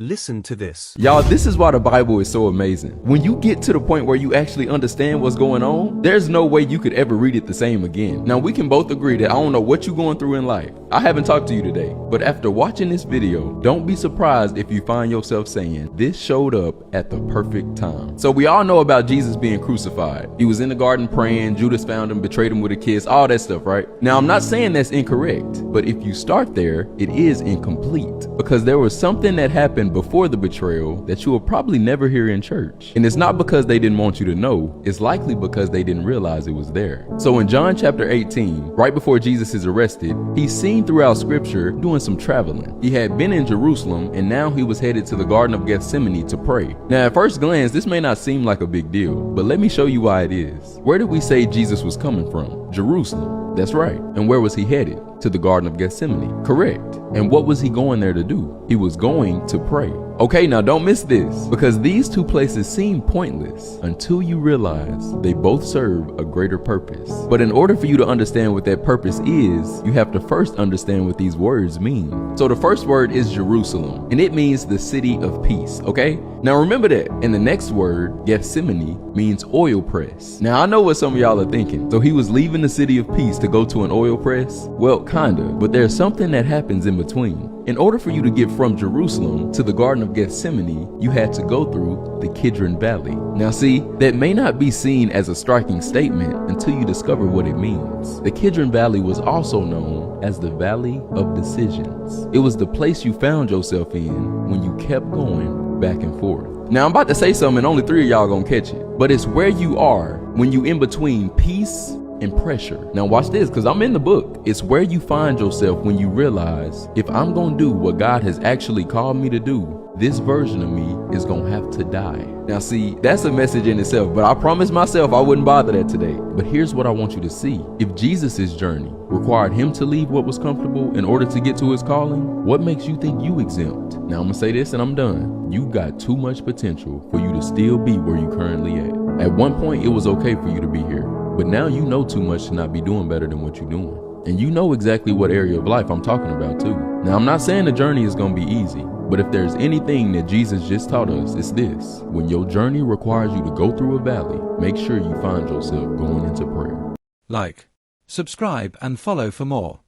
Listen to this. Y'all, this is why the Bible is so amazing. When you get to the point where you actually understand what's going on, there's no way you could ever read it the same again. Now, we can both agree that I don't know what you're going through in life. I haven't talked to you today, but after watching this video, don't be surprised if you find yourself saying, this showed up at the perfect time. So we all know about Jesus being crucified. He was in the garden praying, Judas found him, betrayed him with a kiss, all that stuff, right? Now, I'm not saying that's incorrect, but if you start there, it is incomplete because there was something that happened before the betrayal that you will probably never hear in church. And it's not because they didn't want you to know, it's likely because they didn't realize it was there. So in John chapter 18, right before Jesus is arrested, he's seen throughout scripture doing some traveling. He had been in Jerusalem and now he was headed to the Garden of Gethsemane to pray. Now at first glance, this may not seem like a big deal, but let me show you why it is. Where did we say Jesus was coming from? Jerusalem. That's right. And where was he headed? To the Garden of Gethsemane. Correct. And what was he going there to do? He was going to pray. Okay, now don't miss this, because these two places seem pointless until you realize they both serve a greater purpose. But in order for you to understand what that purpose is, you have to first understand what these words mean. So the first word is Jerusalem, and it means the city of peace, okay? Now remember that. And the next word, Gethsemane, means oil press. Now I know what some of y'all are thinking. So he was leaving the city of peace to go to an oil press? Well, kinda, but there's something that happens in between. In order for you to get from Jerusalem to the Garden of Gethsemane, you had to go through the Kidron Valley. Now see, that may not be seen as a striking statement until you discover what it means. The Kidron Valley was also known as the Valley of Decisions. It was the place you found yourself in when you kept going back and forth. Now I'm about to say something and only 3 of y'all gonna catch it, but it's where you are when you in between peace and pressure. Now watch this, because I'm in the book. It's where you find yourself when you realize, if I'm gonna do what God has actually called me to do, this version of me is gonna have to die. Now see, that's a message in itself, but I promised myself I wouldn't bother that today. But here's what I want you to see. If Jesus's journey required him to leave what was comfortable in order to get to his calling, what makes you think you exempt? Now I'm gonna say this and I'm done. You got too much potential for you to still be where you currently at. At one point, it was okay for you to be here, but now you know too much to not be doing better than what you're doing. And you know exactly what area of life I'm talking about too. Now I'm not saying the journey is gonna be easy, but if there's anything that Jesus just taught us, it's this. When your journey requires you to go through a valley, make sure you find yourself going into prayer. Like, subscribe and follow for more.